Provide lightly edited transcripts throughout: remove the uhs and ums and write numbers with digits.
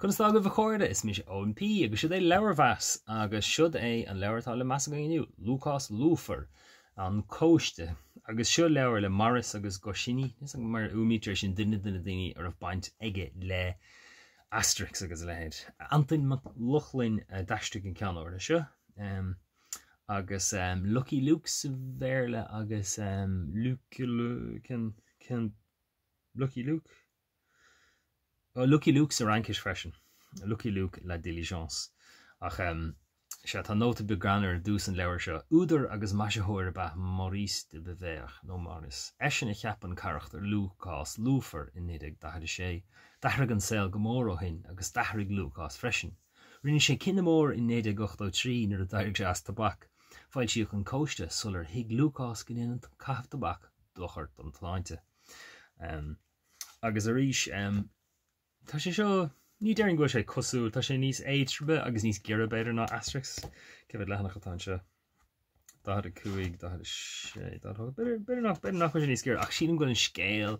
Chun sta go bh choirde is mis OMP agus siad é leabhar bheas agus siad é an leabhartá le meas gainniu Lucas Lufer an cóiste agus seo leabhar le Morris agus Goshini is mar úmítar sin duine daoine ar baint aige le Asterix agus lehéid. Antain Luchlin daiste an cean orda seo agus Lucky Luke sa bhéirle agus Lucky Luke Lucky Luke sa rankis freisin. Lucky Luke la diligence. Ach se tá nóta begranar dús an leabhar seo údar agus maiseóir ba Maurice de Beveach nó Morris. Eisian I cheapan charachtar Lucas Lufer in 1946. Dahraigh an saoil go mór ó hin agus dahraigh Lucas freisin. Rinne sé cinne mór in 1983 nar a dairg sé as tabhac. Fáil siach an cóiste sular hiag Lucas gin cath tabhac dochart an tláinte. Agus a ríis tá sé seo ní dearan go sé cosú tá sé níos éitribe agus níos gearra beidir ná Asterix cefad lehanach atá seo. Dá cuaig dá sé beidir nach sé níos gearra ach sin go an scéal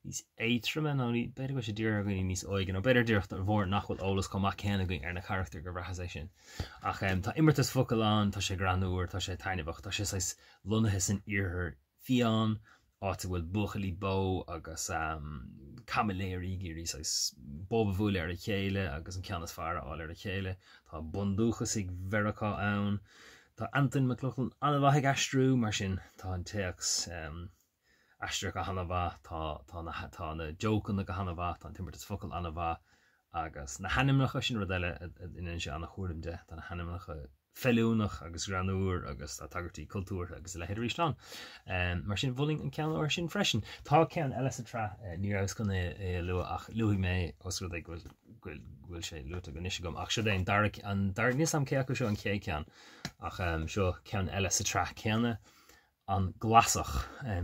níos éitribe ná beidir go sé dtíar a níos oigen ó beidir dtíocht ar bhór nachfuil ólas go mac chéanana going ar na charachtar go bhreathas é sin. Ach tá immertas focailán tá sé granúir tá sé tainebach tá sé lunathe san iarthar fián áta bhfuil buchalí bó agus camiléirí géirí bob bhúil ar a chéile agus an ceannas fearr áil ar a chéile. Tá bundúchas ag verachá ann. Tá Antain McLaughlin anmhaigh astrú mar sin tá an teachs astruach a hanamha tá na jocan a go hanamha tá an timbertas focail anamha agus na hanimnacha sin rud eile in se anna chuirm de tá na hanimnacha fellúnach agus granúr agus tá tagartí cultúr agus le héidir Ísland. Mar sin bhling an cean or sin freisin. Tá cean eile sa tra ní agus chun lua ach luigh mé os go bhfuil sé luúta go níos gom ach seo é an dar níos am céacu seo an cé cean ach seo cean eile sa tra ceanna an glasach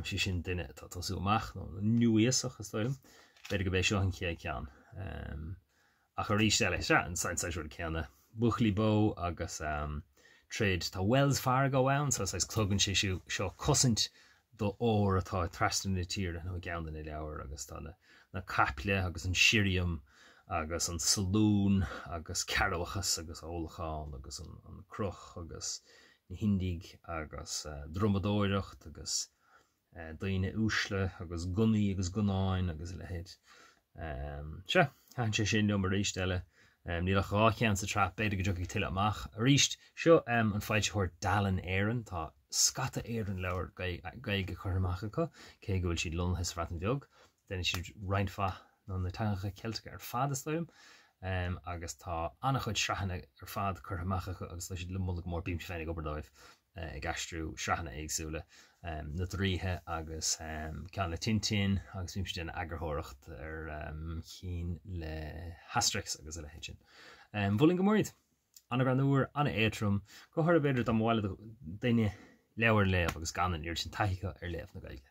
si sin duine tá tosú amach nó nuíosach is stoilm beidir go bhéh seo an cé cean. Ach a rí eile se an sainsáisiúir ceanna buchlí bó agus tréad tá Wells Fargo ann so clogann sé seo cosint do óir atá trastan na tíre nó gaan in leabhar agus tá na caple agus an sirium agus an saloún agus carachas agus ólacháin agus an cruch agus na hindig agus dromadóireacht agus daoine úsle agus gunnaí agus gunáin agus lehéid. Se han sé sin mar ríistelle. Ní a rácean sa trap beidir go tuigh tiile amach. A ríist seo an fáilte chuir dalan éan tá scata éan leabhar gaige chuirmacha go cé go bhfuil siad lonthas fratan bheog, den siad reinfa nó na tangacha Celtica ar fad is stoim agus tá annach chuid sreathanna ar fad chuirmacha agus lei siad lumulach mór bím féinnig oberdóibh ag astrú sreathanna éagsúla na dríthe agus cean le Tintin agus bhím siad agurthireacht ar chin le Asterix agus a le héitin. Bhfuiln go mórid anna granúir anna éitrum go thir beidir do mháile daine leabhar léamh agus ganan ir sin taicha ar léamh na gaige.